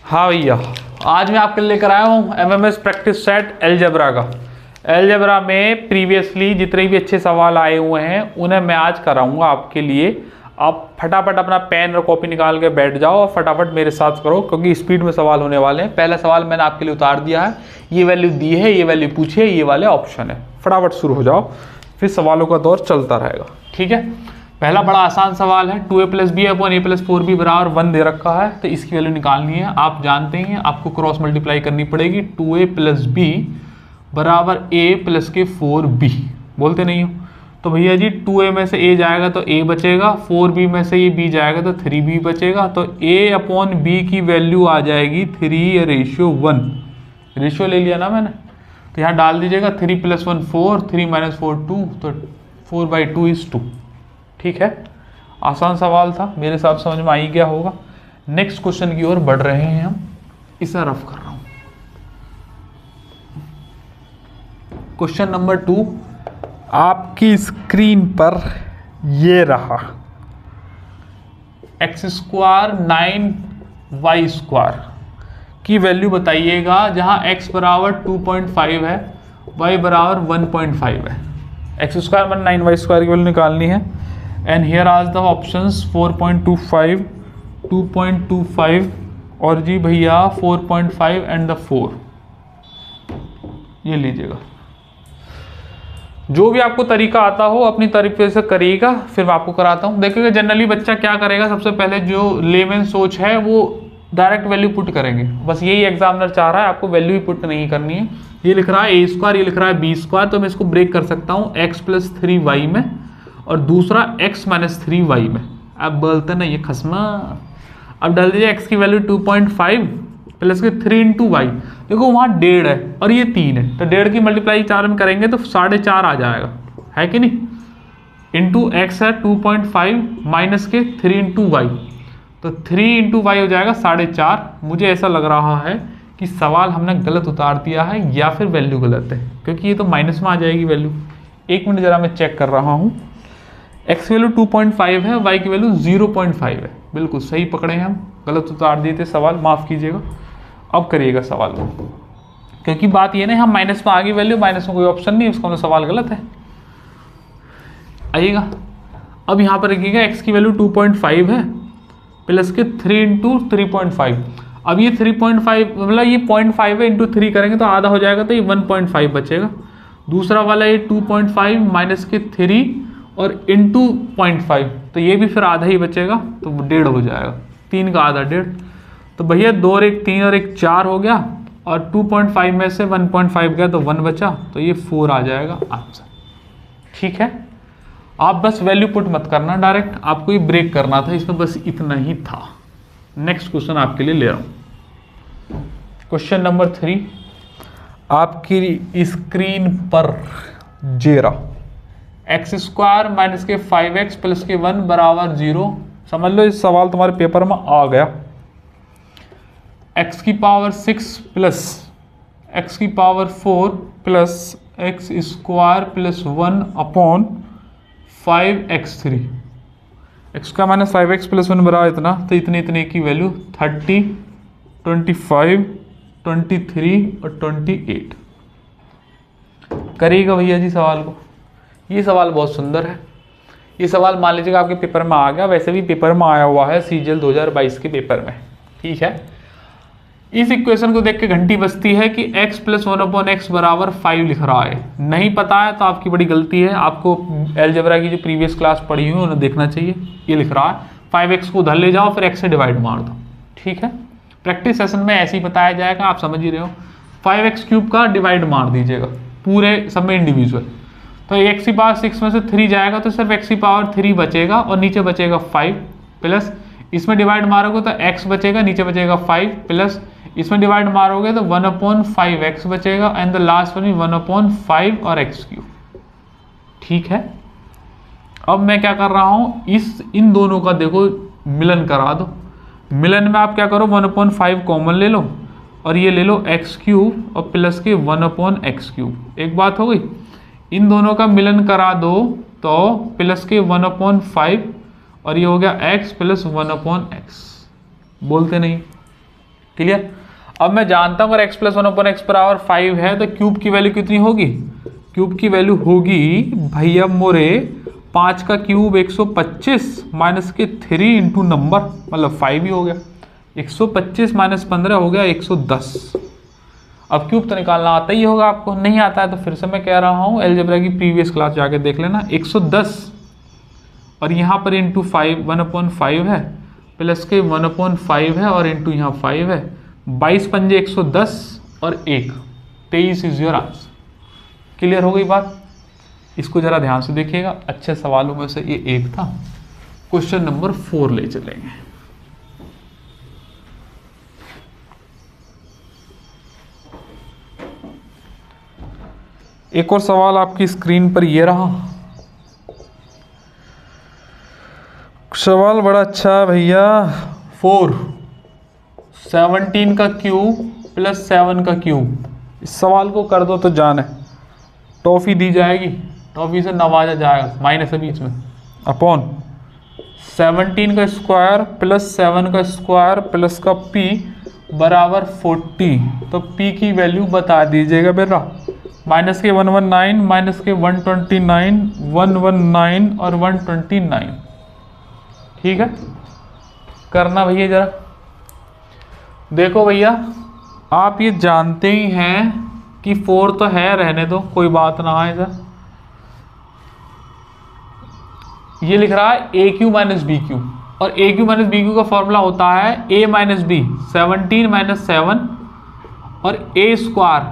हाँ भैया, आज मैं आपके लिए लेकर आया हूँ एमएमएस प्रैक्टिस सेट अलजेब्रा का। अलजेब्रा में प्रीवियसली जितने भी अच्छे सवाल आए हुए हैं उन्हें मैं आज कराऊंगा आपके लिए। आप फटाफट अपना पेन और कॉपी निकाल के बैठ जाओ और फटाफट मेरे साथ करो, क्योंकि स्पीड में सवाल होने वाले हैं। पहला सवाल मैंने आपके लिए उतार दिया है, ये वैल्यू दी है, ये वैल्यू पूछी है, ये वाले ऑप्शन है। फटाफट शुरू हो जाओ, फिर सवालों का दौर चलता रहेगा। ठीक है, पहला बड़ा आसान सवाल है। 2a + b / a + 4b = 1 दे रखा है, तो इसकी वैल्यू निकालनी है। आप जानते हैं आपको क्रॉस मल्टीप्लाई करनी पड़ेगी। 2a + b = a + के 4b, बोलते नहीं हो तो भैया जी 2a में से a जाएगा तो a बचेगा, 4b में से ये b जाएगा तो 3b बचेगा। तो a/b की वैल्यू आ जाएगी 3:1। रेशियो ले लिया ना मैंने, तो यहाँ डाल दीजिएगा 3 + 1 4, 3 - 4 2, तो 4/2 = 2। ठीक है, आसान सवाल था, मेरे हिसाब से समझ में आ ही गया होगा। नेक्स्ट क्वेश्चन की ओर बढ़ रहे हैं हम, इसे रफ कर रहा हूं। क्वेश्चन नंबर 2 आपकी स्क्रीन पर ये रहा। x² 9y² की वैल्यू बताइएगा, जहां x = 2.5 है, y = 1.5 है। x² - 9y² की वैल्यू निकालनी है। And here are the options 4.25, 2.25 और जी भैया 4.5 एंड द 4। ये लीजिएगा, जो भी आपको तरीका आता हो अपनी तरीके से करिएगा, फिर मैं आपको कराता हूँ। देखिएगा जनरली बच्चा क्या करेगा, सबसे पहले जो लेमन सोच है वो डायरेक्ट वैल्यू पुट करेंगे। बस यही एग्जामिनर चाह रहा है, आपको वैल्यू ही पुट नहीं करनी है। ये लिख रहा है a², ये लिख रहा है b², तो मैं इसको ब्रेक कर सकता हूँ x + 3y में और दूसरा x - 3y में। अब बोलते ना ये खसमा। अब डाल दीजिए x की वैल्यू 2.5 प्लस के 3 × y। देखो वहाँ 1.5 है और ये 3 है, तो 1.5 की मल्टीप्लाई 4 में करेंगे तो 4.5 आ जाएगा, है कि नहीं। इंटू x है 2.5 माइनस के 3 × y, तो 3 × y हो जाएगा 4.5। मुझे ऐसा लग रहा है कि सवाल हमने गलत उतार दिया है या फिर वैल्यू गलत है, क्योंकि ये तो माइनस में आ जाएगी वैल्यू। 1 मिनट जरा मैं चेक कर रहा हूँ। x की वैल्यू 2.5 है, y की वैल्यू 0.5 है। बिल्कुल सही पकड़े हैं हम, गलत उतार दिए थे सवाल, माफ़ कीजिएगा। अब करिएगा सवाल को, क्योंकि बात ये नहीं हम माइनस में आ गई वैल्यू, माइनस में कोई ऑप्शन नहीं, उसका मतलब सवाल गलत है। आइएगा, अब यहाँ पर रखिएगा x की वैल्यू 2.5 है प्लस के 3 × 3.5। अब ये 3.5 मतलब ये 0.5 है, इंटू 3 करेंगे तो आधा हो जाएगा, तो ये 1.5 बचेगा। दूसरा वाला ये 2.5 माइनस के 3 और इंटू 0.5, तो ये भी फिर आधा ही बचेगा, तो 1.5 हो जाएगा। 3 का आधा 1.5, तो भैया 2 और 1 3 और 1 4 हो गया, और 2.5 में से 1.5 गया तो 1 बचा, तो ये 4 आ जाएगा आंसर। ठीक है, आप बस वैल्यू पुट मत करना डायरेक्ट, आपको ये ब्रेक करना था, इसमें बस इतना ही था। नेक्स्ट क्वेश्चन आपके लिए ले रहा हूँ। क्वेश्चन नंबर 3 आपकी स्क्रीन पर जेरा x² - के 5x + के 1 = 0। समझ लो इस सवाल तुम्हारे पेपर में आ गया। x⁴ plus x⁴ plus x² + 1/5x3। x² - 5x + 1 बराबर इतना, तो इतने की वैल्यू 30, 25, 23 और 28। करिएगा भैया जी सवाल को। ये सवाल बहुत सुंदर है। ये सवाल मान लीजिएगा आपके पेपर में आ गया, वैसे भी पेपर में आया हुआ है CGL 2022 के पेपर में। ठीक है, इस इक्वेशन को देख के घंटी बजती है कि x + 1/x = 5 लिख रहा है। नहीं पता है तो आपकी बड़ी गलती है, आपको अलजेब्रा की जो प्रीवियस क्लास पढ़ी हुई उन्हें देखना चाहिए। ये लिख रहा है 5x को उधर ले जाओ, फिर x से डिवाइड मार दो। ठीक है, प्रैक्टिस सेशन में ऐसे ही बताया जाएगा, आप समझ ही रहे हो। 5x³ का डिवाइड मार दीजिएगा पूरे सब में इंडिविजुअल, तो x⁻6 में से 3 जाएगा तो सिर्फ x⁻3 बचेगा और नीचे बचेगा 5, प्लस इसमें डिवाइड मारोगे तो x बचेगा, नीचे बचेगा 5, प्लस इसमें डिवाइड मारोगे तो 1/5x बचेगा, एंड द लास्ट वन 1/5 और x³। ठीक है, अब मैं क्या कर रहा हूँ, इन दोनों का देखो मिलन करा दो। मिलन में आप क्या करो, 1/5 कॉमन ले लो और ये ले लो x³ और प्लस के 1/x³। एक बात हो गई, इन दोनों का मिलन करा दो तो प्लस के 1/5 और ये हो गया x + 1/x। बोलते नहीं, क्लियर। अब मैं जानता हूँ अगर x प्लस 1/x बराबर 5 है तो क्यूब की वैल्यू कितनी होगी, क्यूब की वैल्यू होगी भैया मोरे 5 का क्यूब 125 माइनस के 3 इंटू नंबर, मतलब 5 ही हो गया। 125 माइनस 15 हो गया 110। अब क्यूब तो निकालना आता ही होगा आपको, नहीं आता है तो फिर से मैं कह रहा हूँ अलजेब्रा की प्रीवियस क्लास जाके देख लेना। 110 और यहाँ पर इंटू 5 1/5 है, प्लस के 1/5 है और इंटू यहाँ 5 है। 22 पंजे 110 और 1 23 इज योर आंसर। क्लियर हो गई बात। इसको जरा ध्यान से देखिएगा, अच्छे सवालों में से ये एक था। क्वेश्चन नंबर 4 ले चलेंगे। एक और सवाल आपकी स्क्रीन पर ये रहा। सवाल बड़ा अच्छा है भैया। 4 17 का क्यूब प्लस 7 का क्यूब, इस सवाल को कर दो तो जाने टॉफी दी जाएगी, टॉफी से नवाजा जाएगा, माइनस है बीच में, अपॉन 17 का स्क्वायर प्लस 7 का स्क्वायर प्लस का p बराबर 40। तो p की वैल्यू बता दीजिएगा बेटा। माइनस के 119 माइनस के 129 119 और 129। ठीक है, करना भैया जरा। देखो भैया आप ये जानते ही हैं कि 4 तो है, रहने दो कोई बात ना है सर। ये लिख रहा है a cube minus b Q, और ए क्यू माइनस बी क्यू का फॉर्मूला होता है ए माइनस बी 17 माइनस 7 और ए स्क्वायर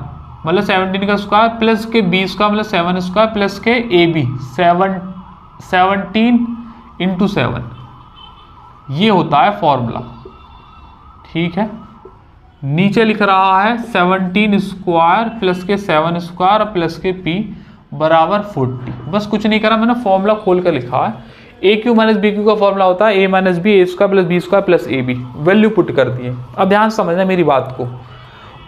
मतलब 17 का स्क्वायर प्लस के बी स्क्वायर मतलब 7 स्क्वायर प्लस के ए बी 17 इंटू 7, ये होता है फॉर्मूला। ठीक है, नीचे लिख रहा है 17 स्क्वायर प्लस के 7 स्क्वायर प्लस के p बराबर 40। बस कुछ नहीं करा, मैंने फॉर्मूला खोल कर लिखा है। A cube minus b cube का फॉर्मूला होता है a minus b a square plus B square plus a b. Value put कर दिए। अब ध्यान समझना मेरी बात को,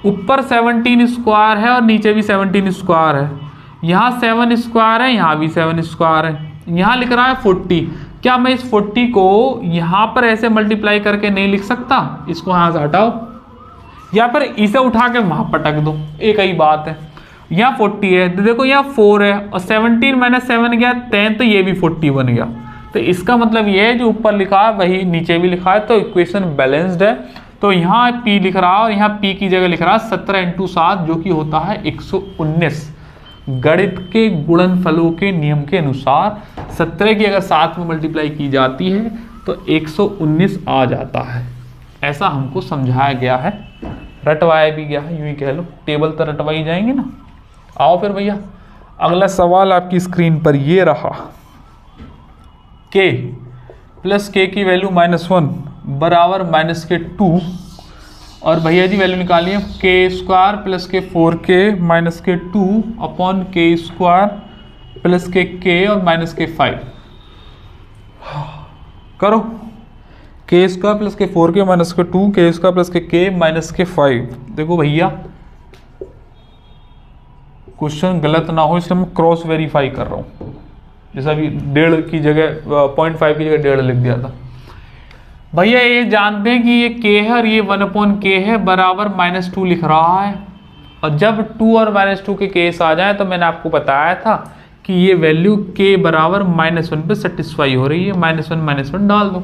ऊपर 17 स्क्वायर है और नीचे भी 17 स्क्वायर है, यहाँ 7 स्क्वायर है, यहाँ भी 7 स्क्वायर है, यहाँ लिख रहा है 40। क्या मैं इस 40 को यहाँ पर ऐसे मल्टीप्लाई करके नहीं लिख सकता? इसको यहाँ से हटाओ या फिर इसे उठा के वहाँ पटक दो, एक ही बात है। यहाँ 40 है तो देखो यहाँ 4 है और 17 माइनस 7 गया 10, तो ये भी 40 बन गया। तो इसका मतलब ये है जो ऊपर लिखा है वही नीचे भी लिखा है, तो इक्वेशन बैलेंस्ड है। तो यहाँ p लिख रहा है और यहाँ p की जगह लिख रहा है 17 इंटू 7 जो कि होता है 119। गणित के गुणनफलों के नियम के अनुसार 17 की अगर 7 में मल्टीप्लाई की जाती है तो 119 आ जाता है। ऐसा हमको समझाया गया है, रटवाया भी गया है, यूं ही कह लो, टेबल तो रटवाई जाएंगे ना। आओ फिर भैया, अगला सवाल आपकी स्क्रीन पर ये रहा। k प्लस k की वैल्यू -1 बराबर माइनस के 2, और भैया जी वैल्यू निकालिए के स्क्वायर प्लस के 4k माइनस के 2 अपॉन के स्क्वायर प्लस के और माइनस के 5। करो के स्क्वायर प्लस के 4k माइनस के 2 के स्क्वायर प्लस के माइनस के 5। देखो भैया क्वेश्चन गलत ना हो इसलिए मैं क्रॉस वेरीफाई कर रहा हूँ, जैसा अभी 1.5 की जगह 0.5 की जगह 1.5 लिख दिया था। भैया ये जानते हैं कि ये k है और ये 1/k है बराबर -2 लिख रहा है, और जब 2 और -2 के केस आ जाए तो मैंने आपको बताया था कि ये वैल्यू k बराबर -1 पे सेटिस्फाई हो रही है। -1 डाल दो,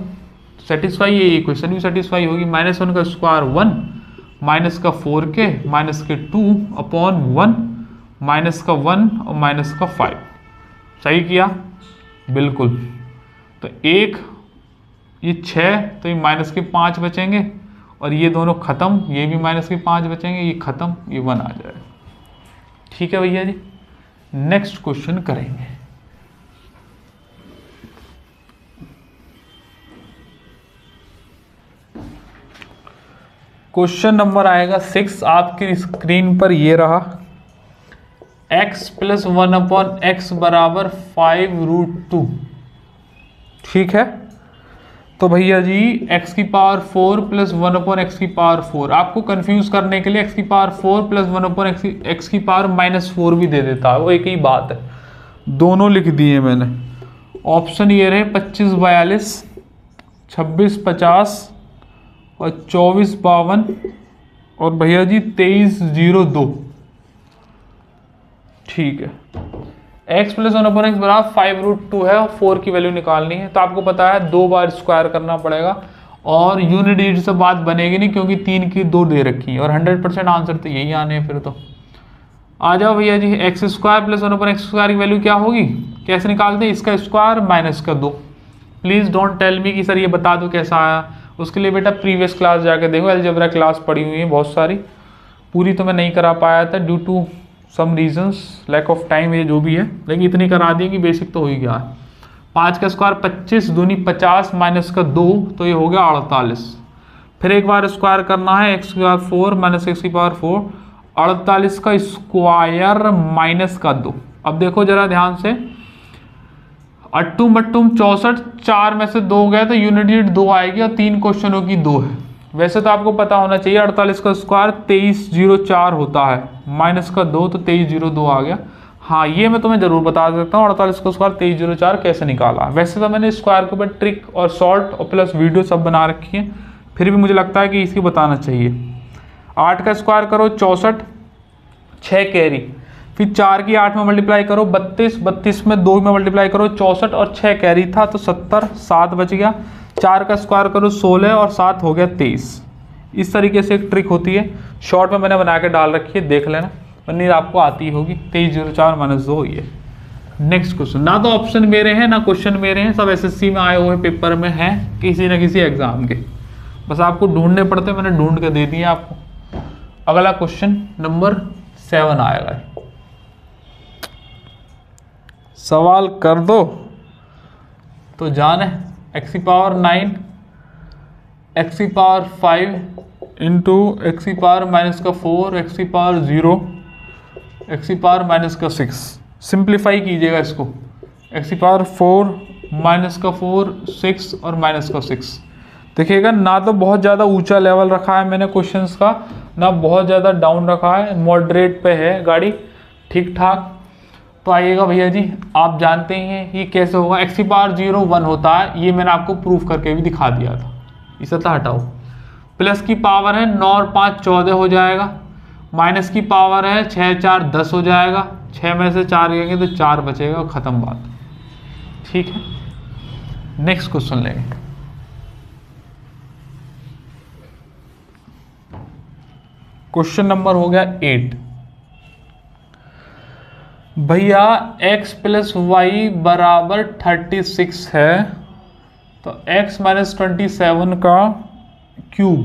सेटिस्फाई, ये इक्वेशन भी सेटिस्फाई होगी। -1 का स्क्वायर 1 माइनस का 4k माइनस के 2 अपॉन 1 माइनस का 1 और माइनस का 5। सही किया बिल्कुल। तो एक ये 6, तो ये माइनस के 5 बचेंगे और ये दोनों खत्म, ये भी माइनस के 5 बचेंगे, ये खत्म, ये 1 आ जाएगा। ठीक है भैया जी, नेक्स्ट क्वेश्चन करेंगे। क्वेश्चन नंबर आएगा 6 आपकी स्क्रीन पर, ये रहा। x प्लस 1/x बराबर 5√2। ठीक है, तो भैया जी x की पावर 4 प्लस 1/x की पावर 4, आपको कंफ्यूज करने के लिए x की पावर 4 प्लस 1/x की पावर -4 भी दे देता है, वो एक ही बात है, दोनों लिख दिए मैंने। ऑप्शन ये रहे 25 42 26 50 और 2452 और भैया जी 2302। ठीक है, x प्लस 1/x बराबर 5√2 है और 4 की वैल्यू निकालनी है। तो आपको पता है 2 बार स्क्वायर करना पड़ेगा और यूनिट डिजिट से बात बनेगी नहीं क्योंकि 3 की 2 दे रखी है और 100% आंसर तो यही आने हैं। फिर तो आ जाओ भैया जी, एक्स स्क्वायर प्लस 1/x² की वैल्यू क्या होगी, कैसे निकालते हैं, इसका स्क्वायर माइनस का 2। प्लीज़ डोंट टेल मी कि सर ये बता दो कैसा आया, उसके लिए बेटा प्रीवियस क्लास जाके देखो, अलजेब्रा क्लास पड़ी हुई है बहुत सारी, पूरी तो मैं नहीं करा पाया था due to some reasons, lack of time, ये जो भी है, लेकिन इतनी करा दी कि बेसिक तो हो ही गया है। 5 का स्क्वायर 25 दूनी 50 माइनस का 2 तो ये हो गया 48। फिर एक बार स्क्वायर करना है, x² 4 माइनस x⁴ 48 का स्क्वायर माइनस का 2। अब देखो जरा ध्यान से, अट्टुम बट्टुम 64, 4 में से 2 गए तो यूनिट डिजिट 2 आएगी और 3 क्वेश्चनों की 2 है। वैसे तो आपको पता होना चाहिए 48 का स्क्वायर 2304 होता है, माइनस का 2 तो 2302 आ गया। हाँ ये मैं तुम्हें जरूर बता सकता हूँ 48 का स्क्वायर 2304 कैसे निकाला। वैसे तो मैंने स्क्वायर के ऊपर ट्रिक और शॉर्ट और प्लस वीडियो सब बना रखी है, फिर भी मुझे लगता है कि इसकी बताना चाहिए। 8 का स्क्वायर करो 64, 6 कैरी, फिर 4 की 8 में मल्टीप्लाई करो 32, 32 में 2 में मल्टीप्लाई करो 64 और 6 कैरी था तो 70, 7 बच गया। 4 का स्क्वायर करो 16 और 7 हो गया 23। इस तरीके से एक ट्रिक होती है, शॉर्ट में मैंने बना के डाल रखी है, देख लेना, वरना आपको आती होगी। 2304 माइनस 2 ये। नेक्स्ट क्वेश्चन, ना तो ऑप्शन मेरे हैं ना क्वेश्चन मेरे हैं, सब एसएससी में आए हुए पेपर में हैं किसी न किसी एग्जाम के, बस आपको ढूंढने पड़ते, मैंने ढूंढ के दे दिया आपको। अगला क्वेश्चन नंबर 7 आएगा, सवाल कर दो तो जाने। x⁴9 x⁴5 into x⁻⁴ x⁻0 x⁻⁻6। Simplify कीजिएगा इसको, x⁴ -4 6 और -6। देखिएगा ना तो बहुत ज़्यादा ऊंचा लेवल रखा है मैंने क्वेश्चंस का, ना बहुत ज़्यादा डाउन रखा है, मॉडरेट पे है गाड़ी, ठीक ठाक। तो आइएगा भैया जी, आप जानते ही हैं ये कैसे होगा। x⁻0 1 होता है, ये मैंने आपको प्रूफ करके भी दिखा दिया था, इसे तो हटाओ। प्लस की पावर है 9 और 5 14 हो जाएगा, माइनस की पावर है 6 4 10 हो जाएगा, 6 में से 4 लेंगे तो 4 बचेगा, खत्म बात, ठीक है। नेक्स्ट क्वेश्चन लेंगे, क्वेश्चन नंबर हो गया 8। भैया x प्लस वाई बराबर 36 है, तो x माइनस 27 का क्यूब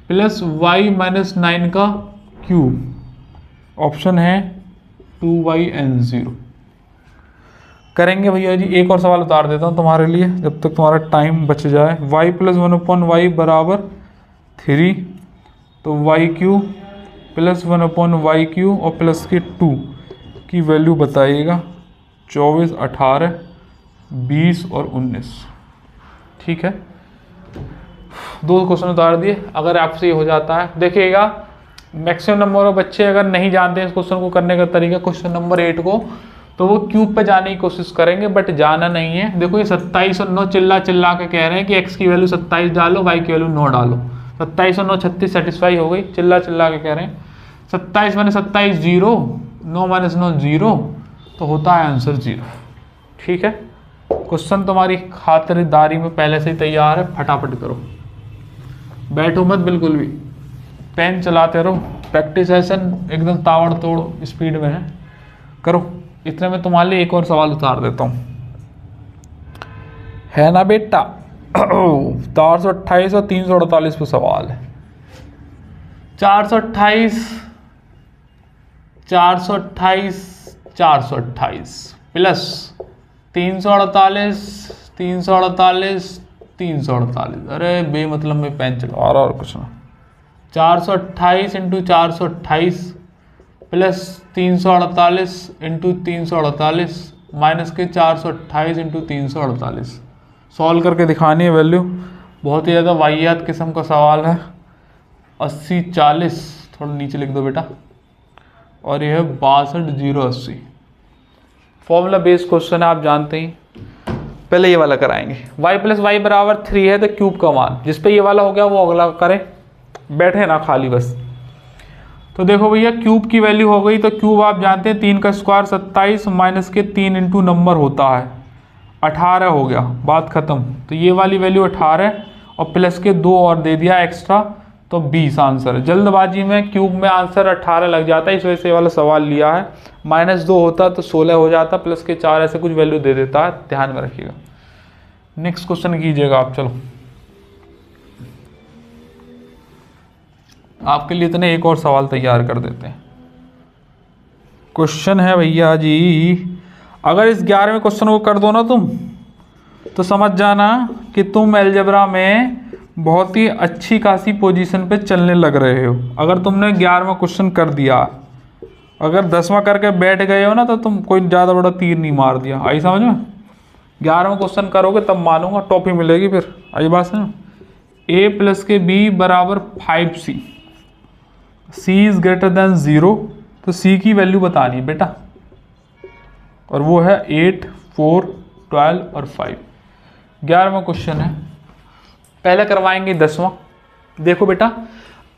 प्लस y माइनस 9 का क्यूब, ऑप्शन है 2y/n0। करेंगे भैया जी, एक और सवाल उतार देता हूँ तुम्हारे लिए जब तक तुम्हारा टाइम बच जाए। y प्लस 1/y बराबर 3, तो y³ प्लस 1/y³ और प्लस के 2 की वैल्यू बताइएगा। 24 18 20 और 19, ठीक है। 2 क्वेश्चन उतार दिए, अगर आपसे ये हो जाता है, देखिएगा मैक्सिमम नंबर ऑफ बच्चे अगर नहीं जानते हैं इस क्वेश्चन को करने का तरीका, क्वेश्चन नंबर 8 को, तो वो क्यूब पे जाने की कोशिश करेंगे, बट जाना नहीं है। देखो ये 27 और 9 चिल्ला चिल्ला के कह रहे हैं कि x की वैल्यू 27 डालो, y की वैल्यू 9 डालो। 27 और 9 36 सेटिस्फाई हो गई, चिल्ला चिल्ला के कह रहे हैं। 27 माइनस 27 0, 9 माइनस 9 0, तो होता है आंसर 0, ठीक है। क्वेश्चन तुम्हारी खातिरदारी में पहले से ही तैयार है, फटाफट करो, बैठो मत बिल्कुल भी, पेन चलाते रहो, प्रैक्टिस सेशन एकदम ताबड़ तोड़ स्पीड में है, करो। इतने में तुम्हारे लिए एक और सवाल उतार देता हूँ, है ना बेटा। 428 और 348 पे सवाल है। 428 प्लस 348 348, अरे बेमतलब में पेन चला रहा और कुछ ना। 428 इंटू 428 प्लस 348 इंटू 348 माइनस के 428 इंटू 348। सॉल्व करके दिखानी है वैल्यू, बहुत ही ज़्यादा वाहियात किस्म का सवाल है। 80 40, थोड़ा नीचे लिख दो बेटा, और यह है 62 080। फॉर्मूला बेस्ड क्वेश्चन है, आप जानते ही। पहले ये वाला कराएंगे। y प्लस वाई बराबर 3 है तो क्यूब का मान, जिस पे ये वाला हो गया वो अगला करें, बैठे ना खाली बस। तो देखो भैया क्यूब की वैल्यू हो गई, तो क्यूब आप जानते हैं 3 का स्क्वायर 27 माइनस के 3 इंटू नंबर होता है 18 हो गया, बात खत्म। तो ये वाली वैल्यू 18 और प्लस के 2 और दे दिया एक्स्ट्रा, तो 20 आंसर। जल्दबाजी में क्यूब में आंसर 18 लग जाता है, इस वजह से वाला सवाल लिया है। -2 होता तो 16 हो जाता, प्लस के 4 ऐसे कुछ वैल्यू दे देता है, ध्यान में रखिएगा। नेक्स्ट क्वेश्चन कीजिएगा आप। चलो आपके लिए इतने एक और सवाल तैयार कर देते हैं। क्वेश्चन है भैया जी, अगर इस 11वें क्वेश्चन को कर दो ना तुम, तो समझ जाना कि तुम अलजेब्रा में बहुत ही अच्छी खासी पोजीशन पे चलने लग रहे हो। अगर तुमने 11वां क्वेश्चन कर दिया, अगर 10वां करके बैठ गए हो ना, तो तुम कोई ज़्यादा बड़ा तीर नहीं मार दिया। आई समझ में? 11वां क्वेश्चन करोगे तब मानूंगा, टॉपी मिलेगी फिर। आई बात है ना? a प्लस के b बराबर 5c, c is greater than 0, तो c की वैल्यू बतानी है बेटा, और वो है 8, 4, 12 और 5। 11वां क्वेश्चन है, पहले करवाएंगे 10वां। देखो बेटा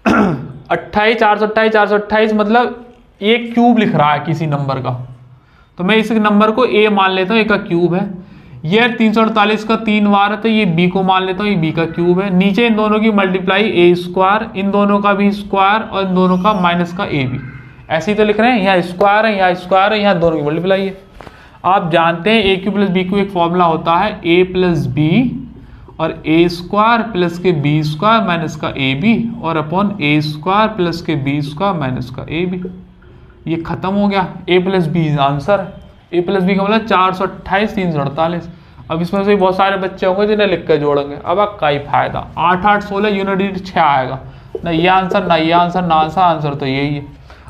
28, 428, 428 मतलब ये क्यूब लिख रहा है किसी नंबर का, तो मैं इस नंबर को a मान लेता हूँ, a का क्यूब है। ये 348 का 3 बार है, तो ये b को मान लेता हूँ, ये b का क्यूब है। नीचे इन दोनों की मल्टीप्लाई a स्क्वायर, इन दोनों का भी स्क्वायर और इन दोनों का माइनस का a भी, ऐसे ही तो लिख रहे हैं। यहाँ स्क्वायर है, यहाँ स्क्वायर है, यहाँ दोनों की मल्टीप्लाई है। आप जानते हैं a cube plus B cube एक फॉर्मूला होता है a प्लस बी और a स्क्वायर प्लस के b स्क्वायर माइनस का a b और अपॉन a स्क्वायर प्लस के b स्क्वायर माइनस का a b। ये खत्म हो गया, a प्लस बी आंसर है। a प्लस बी का मतलब 428, 348। अब इसमें से बहुत सारे बच्चे होंगे जिन्हें लिख कर जोड़ेंगे, अब का ही फायदा। 8, 8, 16 यूनिट डिजिट 6 आएगा, ना ये आंसर ना ये आंसर ना आंसर तो यही है।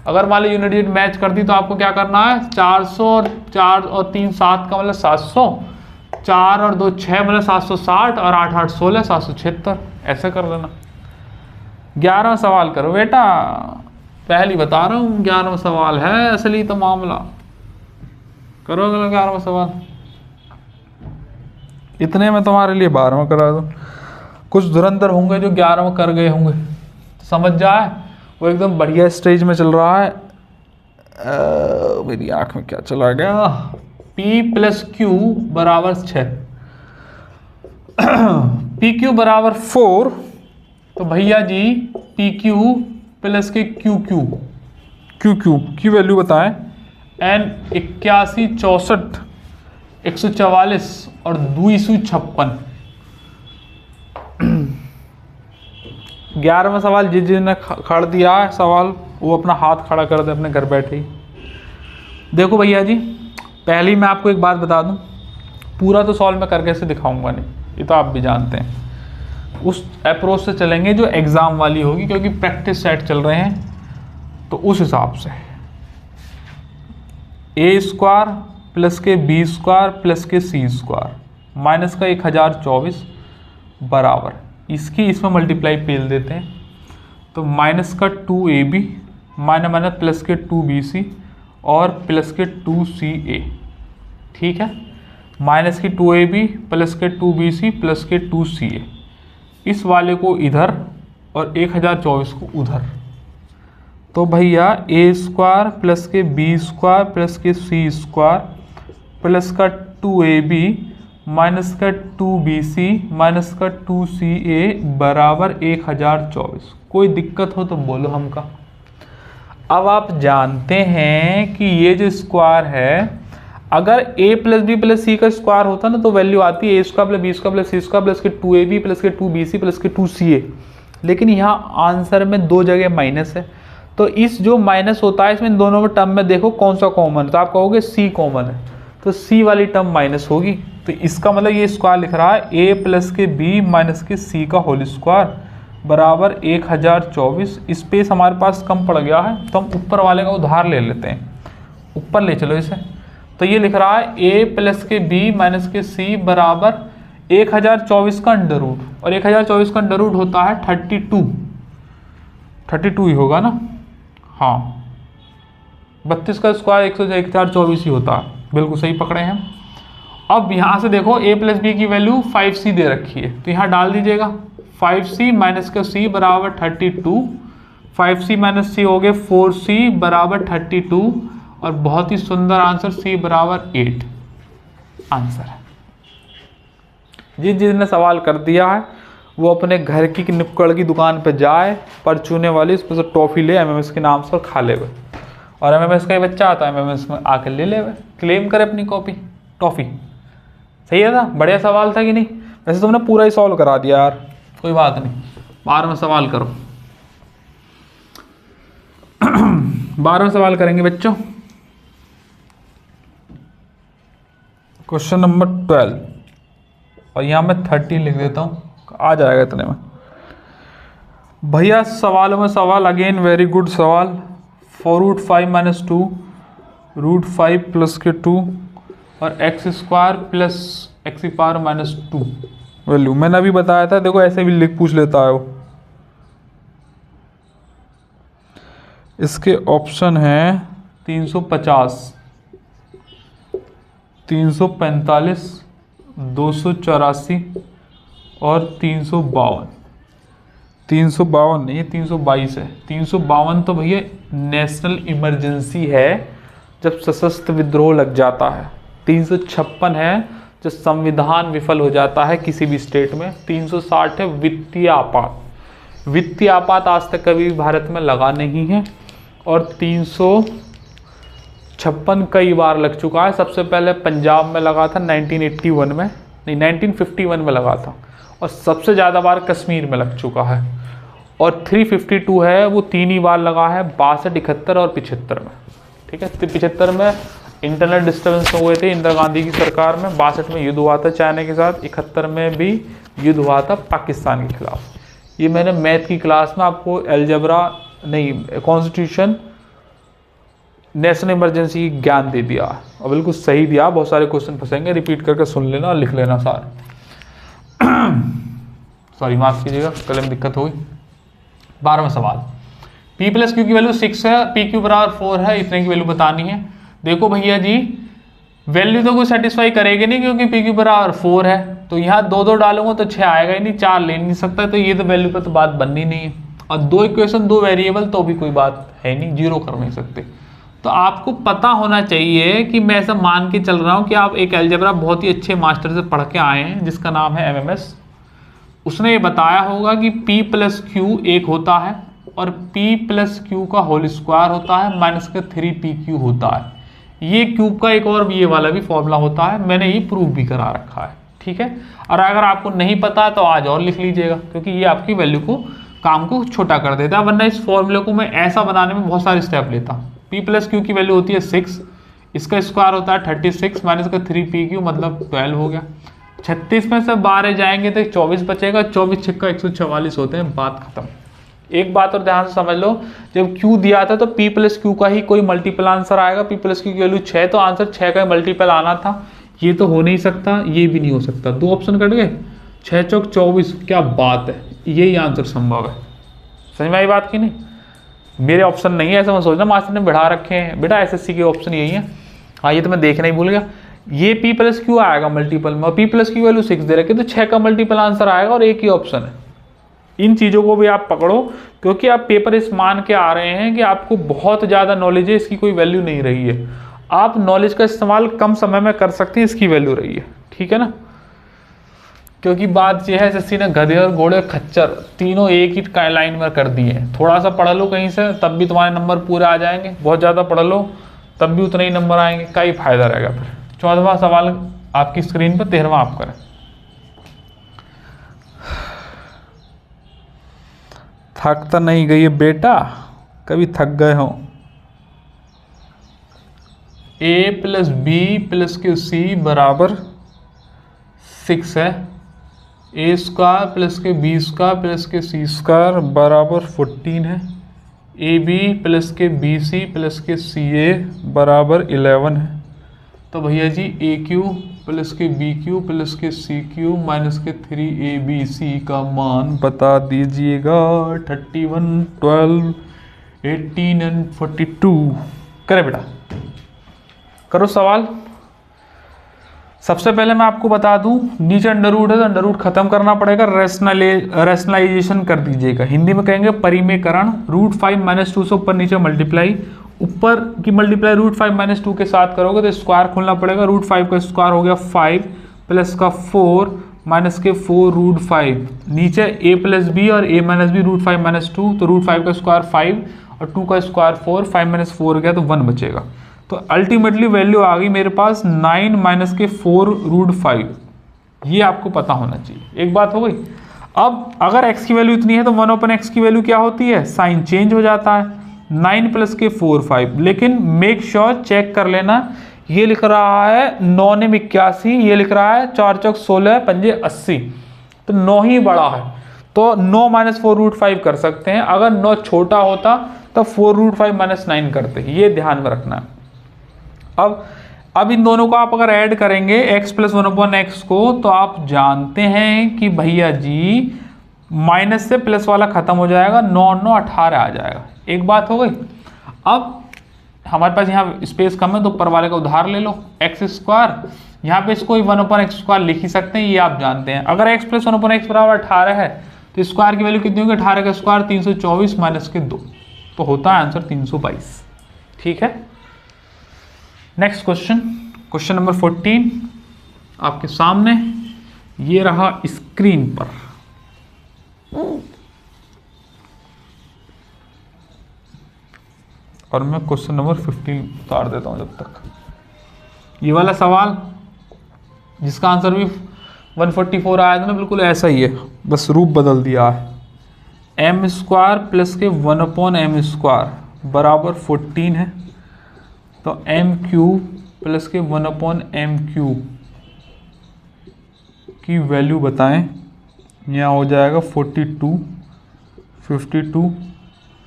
अगर मान लो यूनिट डिजिट मैच कर दी तो आपको क्या करना है, 400 और 4 और 3 7 का मतलब 700, 4 और 2 6 मतलब 760 और 8, 8, 16 776, ऐसे कर लेना। 11वां सवाल करो बेटा, पहली बता रहा हूँ 11वां सवाल है असली तो मामला। करो 11वां सवाल, इतने में तुम्हारे लिए 12वां करा दो। कुछ धुरंधर होंगे जो 11वां कर गए होंगे, समझ जाए, वो एकदम बढ़िया स्टेज में चल रहा है। मेरी आंख में क्या चला गया, p प्लस क्यू बराबर 6, पी क्यू बराबर 4, तो भैया जी पी क्यू प्लस के क्यू क्यूब की वैल्यू बताएं। n 81, 64, 144 और 256। 11वां सवाल जिसने खड़ दिया है सवाल, वो अपना हाथ खड़ा कर दे अपने घर बैठे ही। देखो भैया जी, पहले ही मैं आपको एक बात बता दूं, पूरा तो सॉल्व मैं करके से दिखाऊंगा नहीं, ये तो आप भी जानते हैं। उस अप्रोच से चलेंगे जो एग्ज़ाम वाली होगी, क्योंकि प्रैक्टिस सेट चल रहे हैं, तो उस हिसाब से a स्क्वायर प्लस के b स्क्वायर प्लस के c स्क्वायर माइनस का 1024 बराबर, इसकी इसमें मल्टीप्लाई पेल देते हैं, तो माइनस का 2ab माइनस माइनस प्लस के 2bc और प्लस के 2ca। ठीक है, माइनस की 2ab प्लस के 2bc प्लस के 2ca, इस वाले को इधर और 1024 को उधर। तो भैया a स्क्वायर प्लस के b स्क्वायर प्लस के c स्क्वायर प्लस का 2ab माइनस का 2bc माइनस का 2ca बराबर 1024। कोई दिक्कत हो तो बोलो हमका। अब आप जानते हैं कि ये जो स्क्वायर है, अगर a plus B plus C का स्क्वायर होता ना तो वैल्यू आती है a square plus B square plus C square plus के 2ab प्लस के 2bc प्लस के 2ca। लेकिन यहाँ आंसर में 2 जगह माइनस है, तो इस जो माइनस होता है इसमें दोनों में टर्म में देखो कौन सा कॉमन है, तो आप कहोगे c कॉमन है, तो c वाली टर्म माइनस होगी। तो इसका मतलब ये स्क्वायर लिख रहा है a प्लस के b माइनस के c का होल स्क्वायर बराबर 1024। स्पेस हमारे पास कम पड़ गया है, तो हम ऊपर वाले का उधार ले लेते हैं, ऊपर ले चलो इसे। तो ये लिख रहा है a प्लस के b माइनस के c बराबर 1024 का अंडर रूट, और 1024 का अंडर रूट होता है 32 ही होगा ना, हाँ 32 का स्क्वायर 1024 ही होता है, बिल्कुल सही पकड़े हैं। अब यहाँ से देखो a प्लस बी की वैल्यू 5c दे रखी है, तो यहाँ डाल दीजिएगा 5c माइनस का c बराबर 32, 5c माइनस c हो गए 4c बराबर 32, और बहुत ही सुंदर आंसर c बराबर 8 आंसर है। जिसने सवाल कर दिया है वो अपने घर की नुक्कड़ की दुकान पे जाए, परचूने वाली उसमें से टॉफ़ी ले एमएमएस के नाम से और खा ले वे, और एमएमएस का ही बच्चा आता है एमएमएस में आकर ले ले वे, क्लेम करे अपनी कॉपी टॉफ़ी। सही है ना, बढ़िया सवाल था कि नहीं? वैसे तुमने पूरा ही सॉल्व करा दिया यार, कोई बात नहीं। 12वां सवाल करो। 12वां सवाल करेंगे बच्चों, क्वेश्चन नंबर 12, और यहाँ मैं 30 लिख देता हूँ, आ जाएगा इतने में। भैया सवालों में सवाल अगेन वेरी गुड सवाल। 4√5 माइनस 2 √5 प्लस के 2 और x स्क्वायर प्लस x की पावर माइनस 2 वैल्यू मैंने अभी बताया था। देखो ऐसे भी लिख पूछ लेता है वो। इसके ऑप्शन हैं 350, 345, 284 और 352। 352 नहीं, 322 है। 352 तो भैया नेशनल इमरजेंसी है जब सशस्त्र विद्रोह लग जाता है। 356 है जब संविधान विफल हो जाता है किसी भी स्टेट में। 360 है वित्तीय आपात। वित्तीय आपात आज तक कभी भारत में लगा नहीं है। और 356 कई बार लग चुका है। सबसे पहले पंजाब में लगा था 1981 में, नहीं 1951 में लगा था, और सबसे ज़्यादा बार कश्मीर में लग चुका है। और 352 है वो 3 ही बार लगा है, 62, 71 और 75 में। ठीक है, 75 में इंटरनल डिस्टर्बेंस हुए थे इंदिरा गांधी की सरकार में। 62 में युद्ध हुआ था चाइना के साथ। 71 में भी युद्ध हुआ था पाकिस्तान के खिलाफ। ये मैंने मैथ की क्लास में आपको एलजेब्रा नहीं कॉन्स्टिट्यूशन नेशनल इमरजेंसी ज्ञान दे दिया और बिल्कुल सही दिया। बहुत सारे क्वेश्चन फंसेंगे, रिपीट करके सुन लेना और लिख लेना सारे। सॉरी माफ कीजिएगा, कलम दिक्कत हो गई। 12वां सवाल, p प्लस क्यू की वैल्यू 6 है, पी क्यू बराबर 4 है, इतने की वैल्यू बतानी है। देखो भैया जी वैल्यू तो कोई सेटिस्फाई करेगी नहीं क्योंकि पी क्यू बराबर 4 है, तो यहाँ 2 डालूंगा तो 6 आएगा ही नहीं, 4 ले नहीं सकता, तो ये तो वैल्यू पर तो बात बननी नहीं है। और 2 इक्वेशन 2 वेरिएबल तो भी कोई बात है नहीं, 0 कर नहीं सकते। तो आपको पता होना चाहिए कि मैं ऐसा मान के चल रहा हूँ कि आप एक अलजेब्रा बहुत ही अच्छे मास्टर से पढ़ के आए हैं जिसका नाम है एमएमएस। उसने ये बताया होगा कि p प्लस क्यू एक होता है और p प्लस क्यू का होल स्क्वायर होता है माइनस का 3pq होता है। ये क्यूब का एक और ये वाला भी फॉर्मूला होता है, मैंने ये प्रूव भी करा रखा है। ठीक है, और अगर आपको नहीं पता तो आज और लिख लीजिएगा क्योंकि ये आपकी वैल्यू को काम को छोटा कर देता है। वरना इस फॉर्मूले को मैं ऐसा बनाने में बहुत सारे स्टेप लेता हूँ। p प्लस क्यू की वैल्यू होती है 6, इसका स्क्वायर होता है 36 माइनस का 3pq मतलब 12 हो गया। 36 में से 12 जाएंगे तो 24 बचेगा, 24 छक्का 144 होते हैं, बात खत्म। एक बात और ध्यान से समझ लो, जब q दिया था तो p प्लस क्यू का ही कोई मल्टीपल आंसर आएगा। p प्लस क्यू की वैल्यू 6 तो आंसर 6 का मल्टीपल आना था। ये तो हो नहीं सकता, ये भी नहीं हो सकता, 2 ऑप्शन कट गए। 6 चौक 24, क्या बात है, यही आंसर संभव है। समझ में आई बात की नहीं? मेरे ऑप्शन नहीं है ऐसा मैं सोचना मास्टर ने बढ़ा रखे हैं बेटा, एसएससी के ऑप्शन यही है। हाँ ये तो मैं देखना ही भूल गया। ये p प्लस क्यू आएगा मल्टीपल में और p प्लस क्यू वैल्यू 6 दे रखे, तो 6 का मल्टीपल आंसर आएगा और एक ही ऑप्शन है। इन चीज़ों को भी आप पकड़ो क्योंकि आप पेपर इस मान के आ रहे हैं कि आपको बहुत ज़्यादा नॉलेज है, इसकी कोई वैल्यू नहीं रही है। आप नॉलेज का इस्तेमाल कम समय में कर सकते हैं, इसकी वैल्यू रही है। ठीक है ना, क्योंकि बात यह है एसएससी ने गधे और घोड़े खच्चर तीनों एक ही लाइन में कर दिए हैं। थोड़ा सा पढ़ लो कहीं से तब भी तुम्हारे नंबर पूरे आ जाएंगे, बहुत ज़्यादा पढ़ लो तब भी उतने ही नंबर आएंगे, क्या ही फायदा रहेगा फिर। 14वां सवाल आपकी स्क्रीन पर, 13वां आप करें। थक तो नहीं गई बेटा, कभी थक गए हो? a प्लस बी प्लस क्यू सी बराबर 6 है। ए स्क्वायर प्लस के बी स्क्वायर प्लस के सी स्क्वायर बराबर 14 है। ए बी प्लस के बी सी प्लस के सी ए बराबर 11 है। तो भैया जी ए क्यू प्लस के बी क्यू प्लस के सी क्यू माइनस के 3abc का मान बता दीजिएगा। 31, 12, 18 एंड 42। करे बेटा, करो सवाल। सबसे पहले मैं आपको बता दूं, नीचे अंडर रूट है तो अंडर रूट खत्म करना पड़ेगा, रैशनलाइजेशन कर दीजिएगा, हिंदी में कहेंगे परिमेयकरण। √5 - 2 से ऊपर नीचे मल्टीप्लाई, ऊपर की मल्टीप्लाई √5 - 2 के साथ करोगे तो स्क्वायर खोलना पड़ेगा। √5 का स्क्वायर हो गया 5 प्लस का 4 माइनस के 4 √5, नीचे a + b और a - b √5 - 2, तो √5 का स्क्वायर 5 और 2 का स्क्वायर 4, 5 - 4 गया तो 1 बचेगा। तो अल्टीमेटली वैल्यू आ गई मेरे पास 9 माइनस के 4 √5। ये आपको पता होना चाहिए। एक बात हो गई। अब अगर x की वैल्यू इतनी है तो 1/x की वैल्यू क्या होती है, साइन चेंज हो जाता है, 9 प्लस के 4 5। लेकिन मेक श्योर चेक कर लेना, ये लिख रहा है 9 ने 81, ये लिख रहा है 4 चौक 16 पंजे 80, तो 9 ही बड़ा है, तो 9 - 4 √5 कर सकते हैं। अगर 9 छोटा होता तो 4 √5 - 9 करते, ये ध्यान में रखना है। अब इन दोनों को आप अगर ऐड करेंगे x + 1/x को, तो आप जानते हैं कि भैया जी माइनस से प्लस वाला खत्म हो जाएगा, 9 9 18 आ जाएगा। एक बात हो गई। अब हमारे पास यहाँ स्पेस कम है तो ऊपर वाले का उधार ले लो, x², यहाँ पे इसको 1/x² लिख ही सकते हैं, ये आप जानते हैं। अगर x + 1/x = 18 है तो स्क्वायर की वैल्यू कितनी होगी, 18 का स्क्वायर 324 माइनस के 2, तो होता है आंसर 322। ठीक है। नेक्स्ट क्वेश्चन नंबर 14 आपके सामने, ये रहा स्क्रीन पर। और मैं क्वेश्चन नंबर 15 उतार देता हूं जब तक। ये वाला सवाल जिसका आंसर भी 144 आया था ना, बिल्कुल ऐसा ही है, बस रूप बदल दिया है। m² प्लस के 1/m² बराबर 14 है, तो m³ प्लस के 1/m³ की वैल्यू बताएं। यहाँ हो जाएगा 42, 52,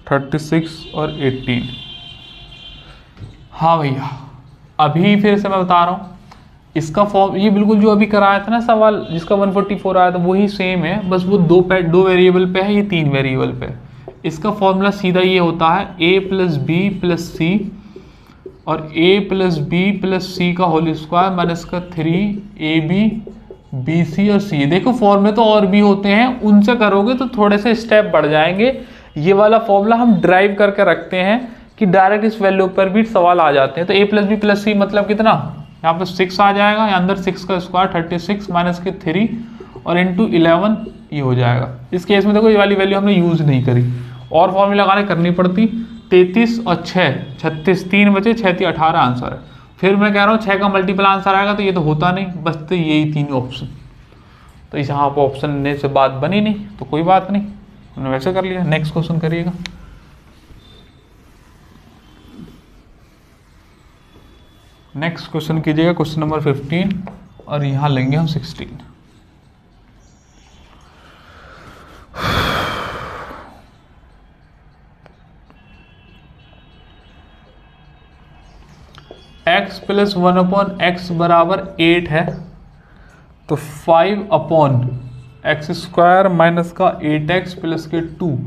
36 और 18। हाँ भैया, अभी फिर से मैं बता रहा हूँ इसका फॉर्म, ये बिल्कुल जो अभी कराया था ना सवाल जिसका 144 आया था वही सेम है, बस वो दो वेरिएबल पे है, ये 3 वेरिएबल पे है। इसका फॉर्मूला सीधा ये होता है a + b + c और a + b + c का होल स्क्वायर माइनस का 3ab bc और c। देखो फॉर्मूले तो और भी होते हैं, उनसे करोगे तो थोड़े से स्टेप बढ़ जाएंगे। ये वाला फॉर्मूला हम ड्राइव करके रखते हैं कि डायरेक्ट इस वैल्यू पर भी सवाल आ जाते हैं। तो a + b + c मतलब कितना, यहाँ पर 6 आ जाएगा, यहाँ अंदर 6 का स्क्वायर 36 माइनस के 3 और इंटू 11 ये हो जाएगा। इस केस में देखो ये वाली वैल्यू हमने यूज नहीं करी, और फॉर्मूला लगाने करनी पड़ती। 33 और 6 36, 3 बचे, 6 × 18 आंसर है। फिर मैं कह रहा हूँ 6 का मल्टीपल आंसर आएगा, तो ये तो होता नहीं, बचते यही 3 ऑप्शन। तो इस यहाँ पर ऑप्शन ने से बात बनी नहीं, तो कोई बात नहीं, हमने वैसे कर लिया। नेक्स्ट क्वेश्चन करिएगा। नेक्स्ट क्वेश्चन कीजिएगा, क्वेश्चन नंबर 15, और यहाँ लेंगे हम 16। x + 1/x बराबर 8 है, तो 5/x² माइनस का 8x प्लस के 2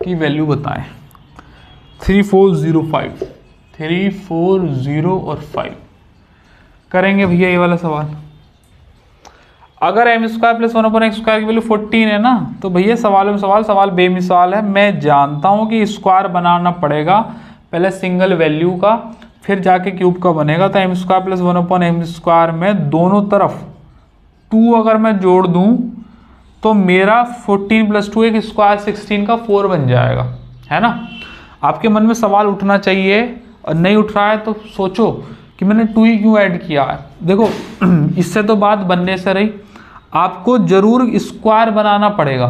की वैल्यू बताएं। 3405, 340 और 5 करेंगे भैया ये वाला सवाल। अगर m² + 1/x² की वैल्यू 14 है ना, तो भैया सवालों में सवाल बेमिसाल है। मैं जानता हूं कि स्क्वायर बनाना पड़ेगा पहले सिंगल वैल्यू का, फिर जाके क्यूब का बनेगा। तो m² + 1/m² में दोनों तरफ 2 अगर मैं जोड़ दूं तो मेरा 14 + 2 एक स्क्वायर 16 का 4 बन जाएगा, है ना। आपके मन में सवाल उठना चाहिए, और नहीं उठ रहा है तो सोचो कि मैंने 2 ही क्यों ऐड किया है। देखो इससे तो बात बनने से रही, आपको जरूर स्क्वायर बनाना पड़ेगा।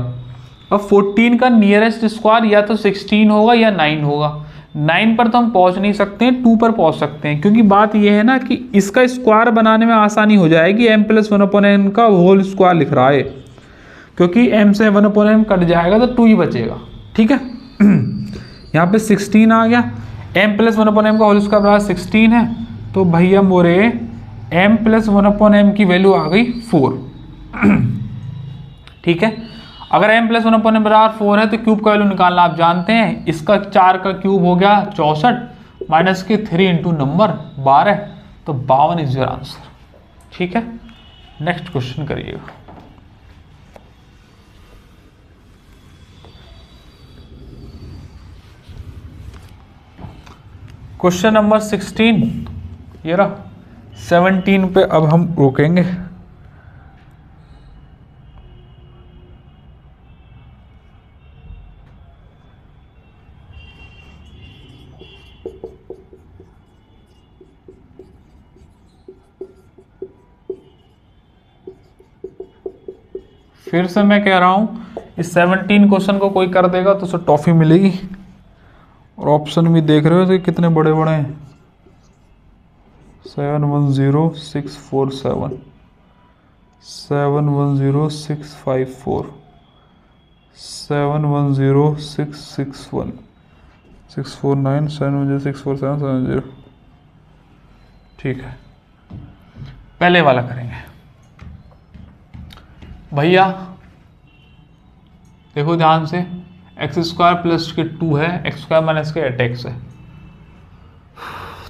अब 14 का नियरेस्ट स्क्वायर या तो 16 होगा या 9 होगा। 9 पर तो हम पहुंच नहीं सकते हैं, 2 पर पहुंच सकते हैं, क्योंकि बात यह है ना कि इसका स्क्वायर बनाने में आसानी हो जाएगी। m + 1/m का होल स्क्वायर लिख रहा है, क्योंकि m से 1/m कट जाएगा तो 2 ही बचेगा। ठीक है, यहाँ पे 16 आ गया, m + 1/m का होल स्क्वायर बराबर 16 है, तो भैया मोरे m + 1/m की वैल्यू आ गई 4। ठीक है, अगर m + 1/m बराबर 4 है तो क्यूब का वैल्यू निकालना आप जानते हैं। इसका 4 का क्यूब हो गया 64 माइनस के 3 इंटू नंबर 12, तो 52 इज योर आंसर। ठीक है, नेक्स्ट क्वेश्चन करिएगा। क्वेश्चन नंबर 16, ये रहा। 17 पे अब हम रोकेंगे। फिर से मैं कह रहा हूं, इस 17 क्वेश्चन को कोई कर देगा तो उसे टॉफी मिलेगी। और ऑप्शन भी देख रहे हो तो कितने बड़े बड़े हैं, 710647, 710654, 710661, 649, 710647, 70। ठीक है, पहले वाला करेंगे भैया। देखो ध्यान से, एक्स स्क्वायर प्लस के 2 है, एक्स स्क्वायर माइनस के 8x है,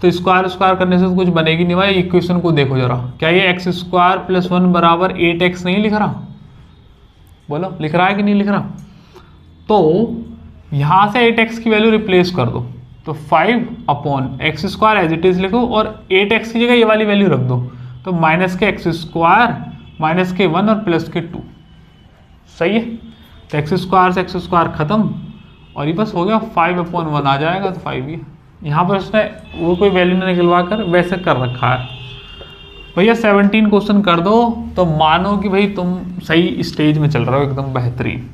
तो स्क्वायर स्क्वायर करने से तो कुछ बनेगी नहीं भाई। इक्वेशन को देखो जरा, क्या ये एक्स स्क्वायर प्लस 1 बराबर 8x नहीं लिख रहा? बोलो लिख रहा है कि नहीं लिख रहा? तो यहां से 8x की वैल्यू रिप्लेस कर दो, तो 5/x square as it is लिखो और 8x की जगह ये वाली वैल्यू रख दो, तो माइनस के एक्स स्क्वायर माइनस के 1 और प्लस के 2। सही है, तो एक्स स्क्वायर से एक्स स्क्वायर खत्म और ये बस हो गया, 5/1 आ जाएगा, तो 5 ही। यहाँ पर उसने वो कोई वैल्यू नहीं निकलवा कर वैसे कर रखा है। भैया 17 क्वेश्चन कर दो तो मानो कि भाई तुम सही स्टेज में चल रहे हो, एकदम बेहतरीन।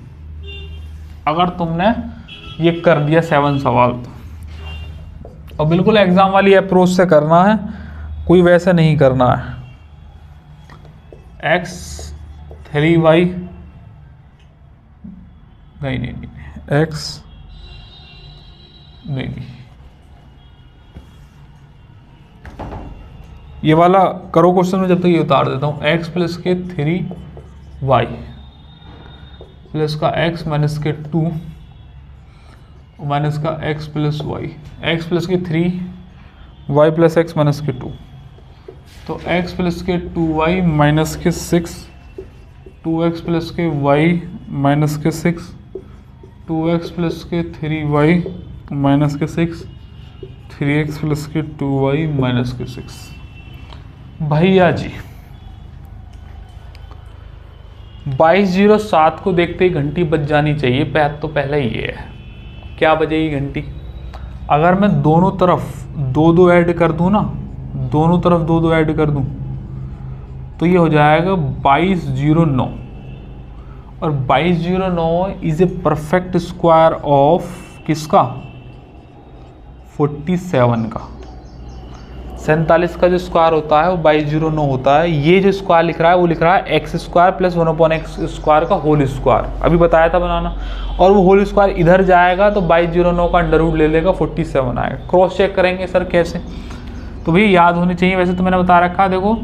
अगर तुमने ये कर दिया 7 सवाल तो, और बिल्कुल एग्जाम वाली अप्रोच से करना है, कोई वैसे नहीं करना है। x 3y नहीं, x नहीं, ये वाला करो क्वेश्चन में, जब तक ये उतार देता हूँ। x प्लस के 3y प्लस का x माइनस के 2 माइनस का x plus y, x plus के 3 y प्लस x माइनस के 2, तो x प्लस के 2y माइनस के 6, 2x प्लस के y माइनस के 6, 2x प्लस के 3y माइनस के 6, 3x प्लस के 2y माइनस के 6। भैया जी 22:07 को देखते ही घंटी बज जानी चाहिए, तो पहले ये है। क्या बजेगी घंटी? अगर मैं दोनों तरफ 2-2 ऐड कर दूं ना, दोनों तरफ 2-2 ऐड कर दूं, तो ये हो जाएगा 2209। और 2209 is a perfect square of किसका? 47 का। 47 का जो स्क्वायर होता है वो 2209 होता है। ये जो स्क्वायर लिख रहा है वो लिख रहा है x square plus 1/x square का होल स्क्वायर, अभी बताया था बनाना। और वो होल स्क्वायर इधर जाएगा तो 2209 का अंडर रूट ले लेगा, 47 आएगा। क्रॉस चेक करेंगे सर कैसे, तो भाई याद होनी चाहिए। वैसे तो मैंने बता रखा, देखो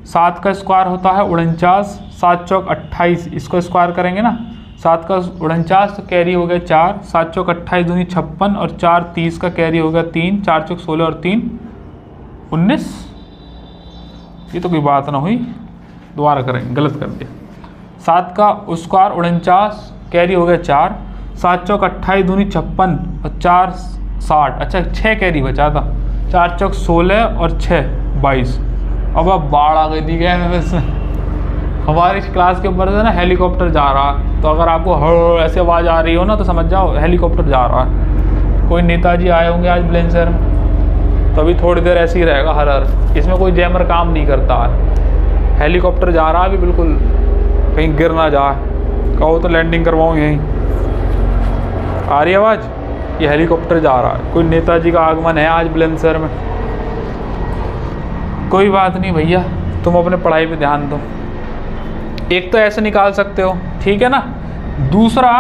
7 का स्क्वायर होता है 49, 7 चौक 28, इसको स्क्वायर करेंगे ना, 7 का 49 तो कैरी हो गया 4, 7 चौक 28 दूनी 56 और 4 30 का कैरी हो गया 3, 4 चौक 16 और 3 19। ये तो कोई बात ना हुई, दोबारा करेंगे, गलत कर दिया। 7 का स्क्वायर 49 कैरी हो गया 4, 7 चौक 28 दूनी 56 और 4 60, अच्छा 6 कैरी बचा था, 4 चौक 16 और 6 22। अब बाढ़ आ गई थी क्या इसमें। हमारी क्लास के ऊपर से ना हेलीकॉप्टर जा रहा है, तो अगर आपको ऐसे आवाज़ आ रही हो ना तो समझ जाओ हेलीकॉप्टर जा रहा है। कोई नेताजी आए होंगे आज बुलंदशहर में, तो अभी थोड़ी देर ऐसे ही रहेगा हर इसमें कोई जैमर काम नहीं करता है। हेलीकॉप्टर जा रहा है अभी, बिल्कुल कहीं गिर ना जाए, कहो तो लैंडिंग करवाऊँ यहीं। आ रही आवाज़? ये हेलीकॉप्टर जा रहा है, कोई नेताजी का आगमन है आज बुलंदशहर में। कोई बात नहीं भैया, तुम अपने पढ़ाई पे ध्यान दो। एक तो ऐसे निकाल सकते हो, ठीक है ना। दूसरा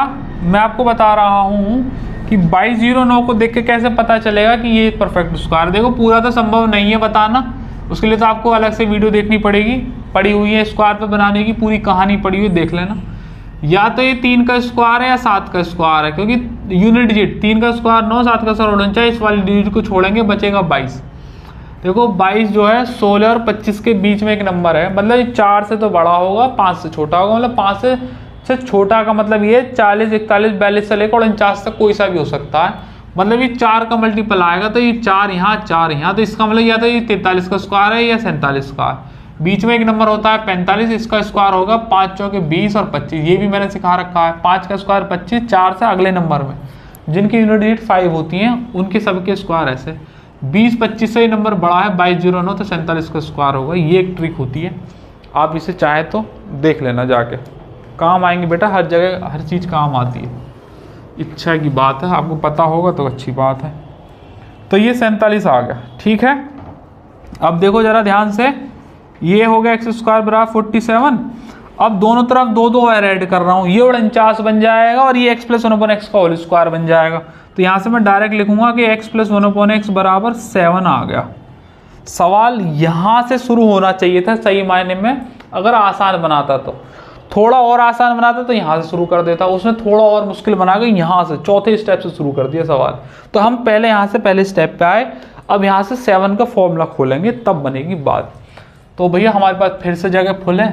मैं आपको बता रहा हूँ कि 2209 को देख के कैसे पता चलेगा कि ये परफेक्ट स्क्वायर। देखो पूरा तो संभव नहीं है बताना, उसके लिए तो आपको अलग से वीडियो देखनी पड़ेगी, पड़ी हुई है स्क्वायर पे बनाने की पूरी कहानी पड़ी हुई, देख लेना। या तो ये 3 का स्क्वायर है या 7 का स्क्वायर है, क्योंकि यूनिट डिजिट 3 का स्क्वायर 9, 7 का स्क्वायर 49, वाली डिजिट को छोड़ेंगे बचेगा 22। देखो 22 जो है 16 और 25 के बीच में एक नंबर है, मतलब ये 4 से तो बड़ा होगा, 5 से छोटा होगा, मतलब 5 से छोटा का मतलब ये 40, 41, 42 से लेकर 49 तक कोई सा भी हो सकता है। मतलब ये 4 का मल्टीपल आएगा तो ये 4 यहाँ 4 यहाँ, तो इसका मतलब या तो ये 43 का स्क्वायर है या 47 का है। बीच में एक नंबर होता है 45, इसका स्क्वायर होगा 5 चौके 20 और 25, ये भी मैंने सिखा रखा है। 5 का स्क्वायर 25, 4 से अगले नंबर में जिनकी यूनिट डिजिट 5 होती हैं उनके सबके स्क्वायर ऐसे। 20 25 से ये नंबर बड़ा है, 2209 तो 47 का स्क्वायर होगा। ये एक ट्रिक होती है, आप इसे चाहे तो देख लेना जाके, काम आएंगे बेटा, हर जगह हर चीज़ काम आती है। इच्छा की बात है, आपको पता होगा तो अच्छी बात है। तो ये 47 आ गया, ठीक है। अब देखो जरा ध्यान से, ये हो गया एक्स स्क्वायर बराबर 47। अब दोनों तरफ दो दो ऐड कर रहा हूँ, ये 49 बन जाएगा और ये x प्लस 1/x का होल स्क्वायर बन जाएगा। तो यहाँ से मैं डायरेक्ट लिखूंगा कि x प्लस 1/x बराबर 7 आ गया। सवाल यहाँ से शुरू होना चाहिए था सही मायने में, अगर आसान बनाता तो। थोड़ा और आसान बनाता तो यहाँ से शुरू कर देता, उसने थोड़ा और मुश्किल बना के यहाँ से चौथे स्टेप से शुरू कर दिया सवाल। तो हम पहले यहाँ से पहले स्टेप पे आए, अब यहाँ से 7 का फॉर्मूला खोलेंगे तब बनेगी बात। तो भैया हमारे पास फिर से जगह फुल है,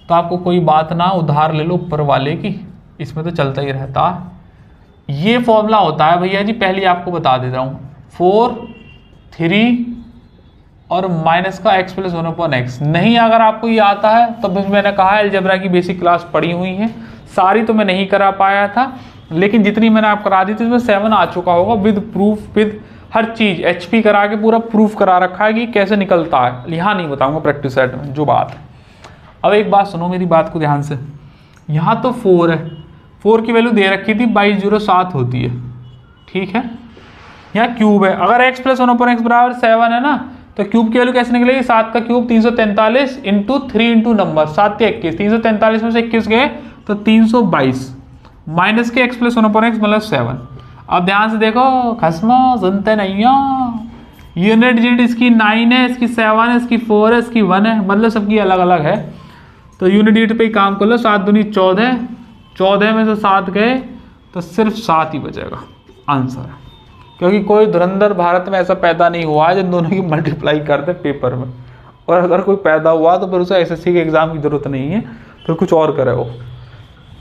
तो आपको कोई बात ना, उधार ले लो ऊपर वाले की, इसमें तो चलता ही रहता है। ये फॉर्मूला होता है भैया जी, पहले आपको बता देता हूँ, 4 3 और माइनस का x प्लस 1/x। नहीं अगर आपको ये आता है तो फिर मैंने कहा अलजेब्रा की बेसिक क्लास पढ़ी हुई है, सारी तो मैं नहीं करा पाया था, लेकिन जितनी मैंने आप करा दी थी उसमें 7 आ चुका होगा with proof, with her cheese HP करा के पूरा प्रूफ करा रखा है कि कैसे निकलता है। यहाँ नहीं बताऊँगा प्रैक्टिस सेट में जो बात है। अब एक बात सुनो मेरी बात को ध्यान से, यहाँ तो 4 है, 4 की वैल्यू दे रखी थी 2207 होती है, ठीक है। यहाँ क्यूब है, अगर x प्लस 1/x बराबर 7 है ना, तो क्यूब की वैल्यू कैसे निकलेगी, 7 का क्यूब 343 इंटू 3 इंटू नंबर 7 के 21, 343 में से 21 गए तो 322 माइनस के x प्लस 1/x मतलब 7। अब ध्यान से देखो, खसमा सुनते नहीं हो, यूनिट डिजिट इसकी 9 है, इसकी 7 है, इसकी 4 है, इसकी 1 है, मतलब सबकी अलग अलग है। तो यूनिट डिजिट पे ही काम कर लो, 7 दूनी 14, 14 में से 7 गए तो सिर्फ 7 ही बचेगा आंसर, क्योंकि कोई धुरंधर भारत में ऐसा पैदा नहीं हुआ है जिन दोनों की मल्टीप्लाई कर दे पेपर में। और अगर कोई पैदा हुआ तो फिर उसे SSC के एग्जाम की जरूरत नहीं है, फिर कुछ और करे वो।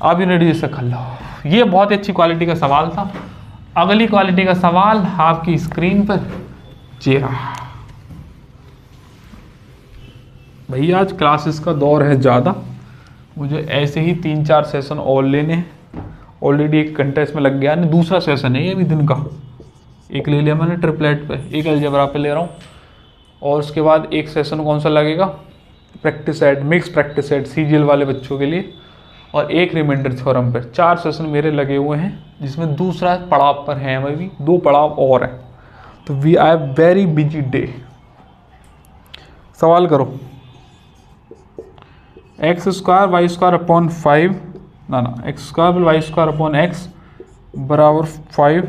आप यूनिट डिजिट से कर लो। ये बहुत ही अच्छी क्वालिटी का सवाल था। अगली क्वालिटी का सवाल आपकी स्क्रीन पर जी रहा। भैया आज क्लासेस का दौर है ज़्यादा, मुझे ऐसे ही 3-4 सेशन और लेने हैं। ऑलरेडी 1 घंटा इसमें लग गया, नहीं दूसरा सेशन है ये अभी दिन का, एक ले लिया मैंने ट्रिपलेट पे, एक अलजेब्रा पे ले रहा हूँ, और उसके बाद एक सेशन कौन सा लगेगा, practice set, mix practice set CGL वाले बच्चों के लिए, और एक रिमाइंडर थ्योरम पे। 4 सेशन मेरे लगे हुए हैं, जिसमें दूसरा पड़ाव पर है, अभी 2 पड़ाव और हैं। तो we are very busy day. सवाल करो, X square Y square upon 5, ना X square Y square upon X बराबर 5,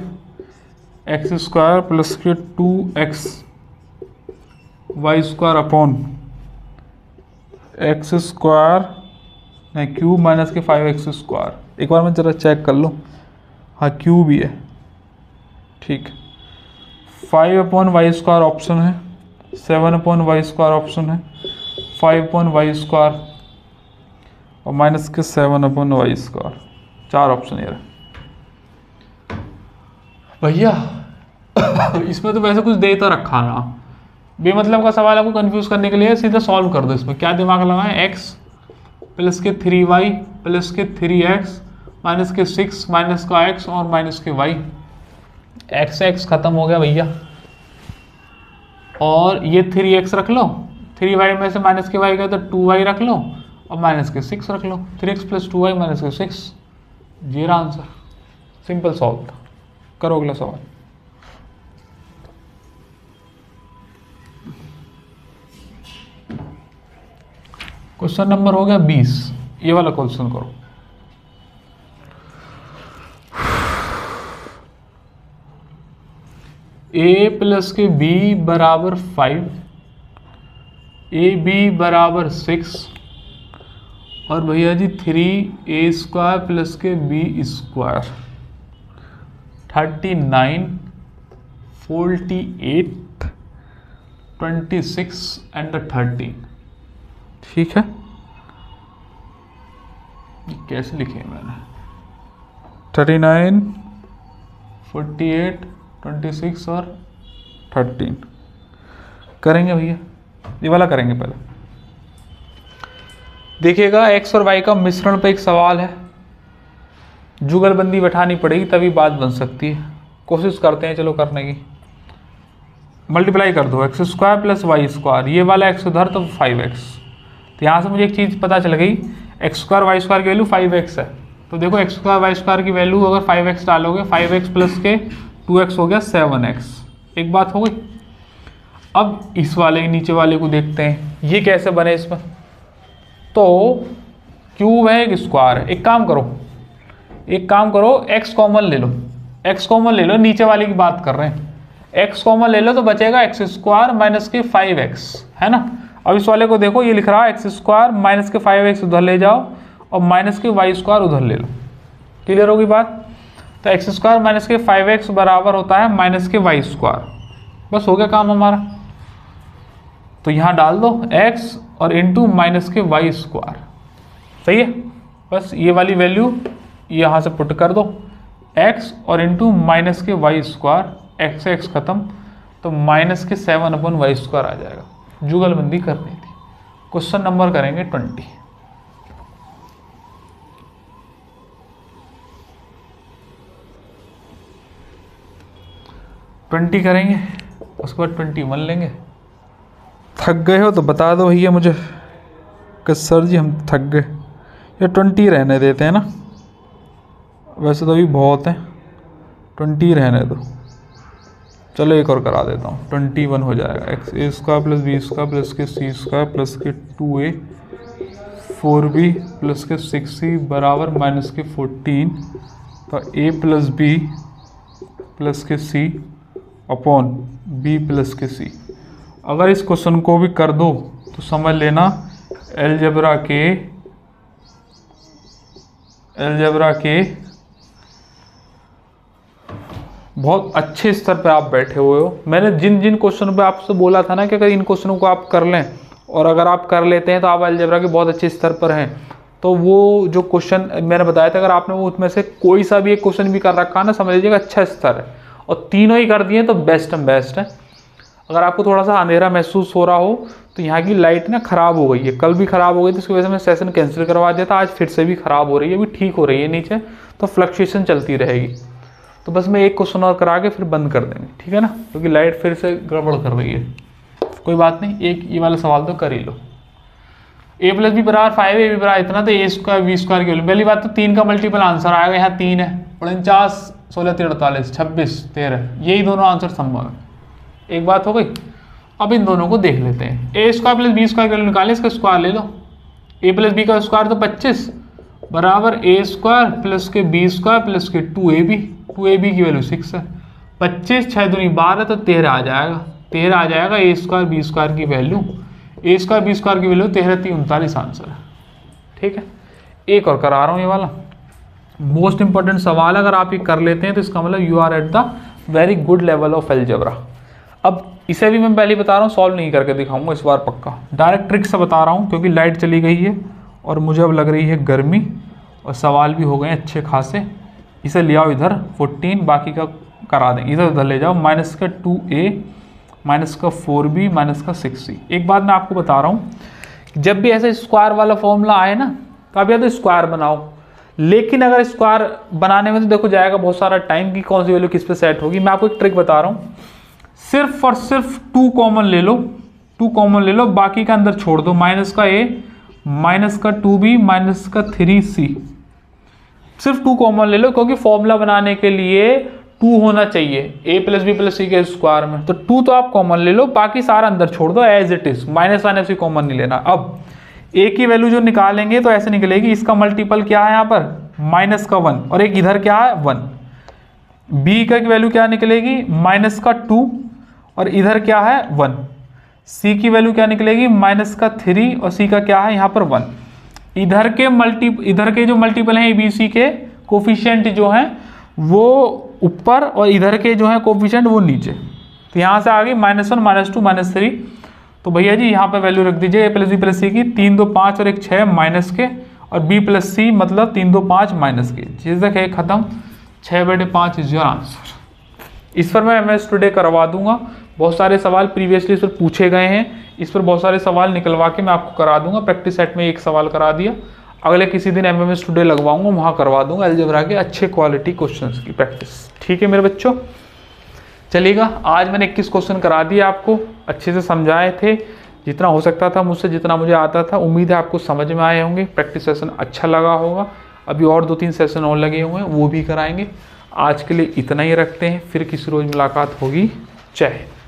एक्स स्क्वायर प्लस के 2x Y square upon X square नहीं क्यूब माइनस के 5x स्क्वायर। एक बार मैं जरा चेक कर लूँ, हाँ क्यूब ही है, ठीक। 5/y स्क्वायर ऑप्शन है, 7/y स्क्वायर ऑप्शन है, 5/y स्क्वायर और माइनस के 7/y स्क्वायर, 4 ऑप्शन ये रहे भैया। इसमें तो वैसे कुछ दे तो रखा ना, बेमतलब का सवाल आपको कंफ्यूज करने के लिए सीधा सॉल्व कर दो। इसमें क्या दिमाग लगाएं, x प्लस के 3y प्लस के 3x माइनस के 6 माइनस का x और माइनस के y, x खत्म हो गया भैया, और ये 3x रख लो, 3y में से माइनस के y गए तो 2y रख लो और माइनस के 6 रख लो, 3x प्लस 2y माइनस के 6, ये रहा आंसर। सिंपल सॉल्व था। करो अगला सवाल। क्वेश्चन नंबर हो गया 20, ये वाला क्वेश्चन करो। a प्लस के b बराबर 5, ab बराबर 6 और भैया जी 3a स्क्वायर प्लस के b स्क्वायर 39, 48, 26 एंड 13। ठीक है, कैसे लिखे मैंने 39, 48, 26 और 13 करेंगे भैया। ये वाला करेंगे पहले। देखिएगा x और y का मिश्रण पे एक सवाल है, जुगलबंदी बैठानी पड़ेगी तभी बात बन सकती है। कोशिश करते हैं चलो करने की। मल्टीप्लाई कर दो x square plus Y square, ये वाला x उधर तो 5x। तो यहाँ से मुझे एक चीज़ पता चल गई, x स्क्वायर वाई स्क्वायर की वैल्यू 5x है। तो देखो x स्क्वायर वाई स्क्वायर की वैल्यू अगर 5x डालोगे, 5x प्लस के 2x हो गया 7x। एक बात हो गई। अब इस वाले नीचे वाले को देखते हैं, ये कैसे बने इसमें। तो क्यूब है एक स्क्वायर है, एक काम करो x कॉमन ले लो, x कॉमन ले लो, नीचे वाले की बात कर रहे हैं। x कॉमन ले लो तो बचेगा x स्क्वायर माइनस के 5x, है ना। अब इस वाले को देखो, ये लिख रहा है x स्क्वायर माइनस के 5x उधर ले जाओ और माइनस के वाई स्क्वायर उधर ले लो। क्लियर होगी बात। तो x स्क्वायर माइनस के 5x बराबर होता है माइनस के वाई स्क्वायर। बस हो गया काम हमारा। तो यहाँ डाल दो x और इंटू माइनस के वाई स्क्वायर, सही है। बस ये वाली वैल्यू यहाँ से पुट कर दो, x और इंटू माइनस के वाई स्क्वायर, x से x खत्म, तो माइनस के 7/y स्क्वायर आ जाएगा। जुगलबंदी करनी थी। क्वेश्चन नंबर करेंगे 20। करेंगे, उसके बाद 21 लेंगे। थक गए हो तो बता दो भैया मुझे कि सर जी हम थक गए, या 20 रहने देते हैं ना, वैसे तो अभी बहुत है, 20 रहने दो। चलो एक और करा देता हूँ, 21 हो जाएगा। X a square plus B square plus के सी स्क्वायर प्लस के 2a 4b प्लस के 6c बराबर माइनस के 14। तो a प्लस बी प्लस के c अपॉन b प्लस के c। अगर इस क्वेश्चन को भी कर दो तो समझ लेना अलजेब्रा के बहुत अच्छे स्तर पे आप बैठे हुए हो। मैंने जिन क्वेश्चन पे आपसे बोला था ना कि अगर इन क्वेश्चनों को आप कर लें, और अगर आप कर लेते हैं तो आप अलजेब्रा के बहुत अच्छे स्तर पर हैं। तो वो जो क्वेश्चन मैंने बताया था, अगर आपने वो उसमें से कोई सा भी एक क्वेश्चन भी कर रखा ना, समझ लीजिएगा अच्छा स्तर है। और तीनों ही कर दिए तो बेस्ट है। अगर आपको थोड़ा सा अंधेरा महसूस हो रहा हो तो यहाँ की लाइट ना ख़राब हो गई है, कल भी ख़राब हो गई थी, उसकी वजह से मैं सेशन कैंसिल करवा दिया था। आज फिर से भी ख़राब हो रही है, अभी ठीक हो रही है नीचे, तो फ्लक्चुएशन चलती रहेगी। तो बस मैं एक क्वेश्चन और करा के फिर बंद कर देंगे, ठीक है ना, क्योंकि लाइट फिर से गड़बड़ कर रही है। कोई बात नहीं, एक ये वाला सवाल तो कर ही लो। a प्लस बी बराबर 5 a बराबर इतना, तो a स्क्वायर बी स्क्वायर की वैल्यू, पहली बात तो 3 का मल्टीपल आंसर आएगा। यहाँ 3 है, 49, 16, 48, 26, 13, यही दोनों आंसर संभव है। एक बात हो गई। अब इन दोनों को देख लेते हैं। ए स्क्वायर प्लस बी स्क्वायर की वैल्यू निकालें, इसका स्क्वायर ले लो। a प्लस बी का स्क्वायर तो 25 बराबर a स्क्वायर प्लस के बी स्क्वायर प्लस के 2ab की वैल्यू 6 है। 25 6 दूनी 12 तो 13 आ जाएगा। 13 आ जाएगा a स्क्वायर बी स्क्वायर की value, a square B square की वैल्यू 13 3 39 आंसर है। ठीक है, एक और करा रहा हूँ, ये वाला मोस्ट इंपॉर्टेंट सवाल। अगर आप ये कर लेते हैं तो इसका मतलब you are at the very good level of algebra. अब इसे भी मैं पहले बता रहा हूँ, सॉल्व नहीं करके दिखाऊंगा इस बार पक्का, डायरेक्ट ट्रिक से बता रहा हूँ, क्योंकि लाइट चली गई है और मुझे अब लग रही है गर्मी, और सवाल भी हो गए अच्छे खासे। इसे ले आओ इधर 14, बाकी का करा दें, इधर उधर ले जाओ। माइनस का 2a माइनस का 4b माइनस का 6c। एक बात मैं आपको बता रहा हूँ, जब भी ऐसे स्क्वायर वाला फॉर्मूला आए ना, तो आप या तो स्क्वायर बनाओ, लेकिन अगर स्क्वायर बनाने में तो देखो जाएगा बहुत सारा टाइम, की कौन सी वैल्यू किस पे सेट होगी। मैं आपको एक ट्रिक बता रहा हूँ, सिर्फ और सिर्फ 2 कॉमन ले लो, 2 कॉमन ले लो, बाकी का अंदर छोड़ दो। माइनस का a माइनस का 2b माइनस का 3c, सिर्फ 2 कॉमन ले लो, क्योंकि फॉर्मूला बनाने के लिए 2 होना चाहिए a प्लस बी प्लस सी के स्क्वायर में। तो 2 तो आप कॉमन ले लो, बाकी सारा अंदर छोड़ दो as it is, minus minus भी कॉमन नहीं लेना। अब a की वैल्यू जो निकालेंगे तो ऐसे निकलेगी, इसका मल्टीपल क्या है यहाँ पर माइनस का 1, और एक इधर क्या है 1। b का की वैल्यू क्या निकलेगी माइनस का 2, और इधर क्या है 1। c की वैल्यू क्या निकलेगी माइनस का 3, और c का क्या है यहाँ पर 1। इधर के जो मल्टीपल हैं abc के कोफिशिएंट जो हैं वो ऊपर, और इधर के जो हैं कोफिशिएंट वो नीचे। तो यहाँ से आ गई -1 -2 -3, तो भैया जी यहाँ पे वैल्यू रख दीजिए a + b + c की 3 2 5 और 1 6 माइनस के, और b + c मतलब 3 2 5 माइनस के, चीज़ तक है खत्म। 6/5 इज योर आंसर। इस पर मैं MS टुडे करवा दूंगा, बहुत सारे सवाल प्रीवियसली इस पर पूछे गए हैं, इस पर बहुत सारे सवाल निकलवा के मैं आपको करा दूंगा। प्रैक्टिस सेट में एक सवाल करा दिया, अगले किसी दिन MMS टुडे लगवाऊंगा, वहाँ करवा दूंगा अलजेब्रा के अच्छे क्वालिटी क्वेश्चंस की प्रैक्टिस। ठीक है मेरे बच्चों, चलिएगा। आज मैंने 21 क्वेश्चन करा दिए, आपको अच्छे से समझाए थे जितना हो सकता था मुझसे, जितना मुझे आता था। उम्मीद है आपको समझ में आए होंगे, प्रैक्टिस सेशन अच्छा लगा होगा। अभी और 2-3 सेशन और लगे हुए हैं, वो भी कराएंगे। आज के लिए इतना ही रखते हैं, फिर किसी रोज़ मुलाकात होगी। जय हिंद।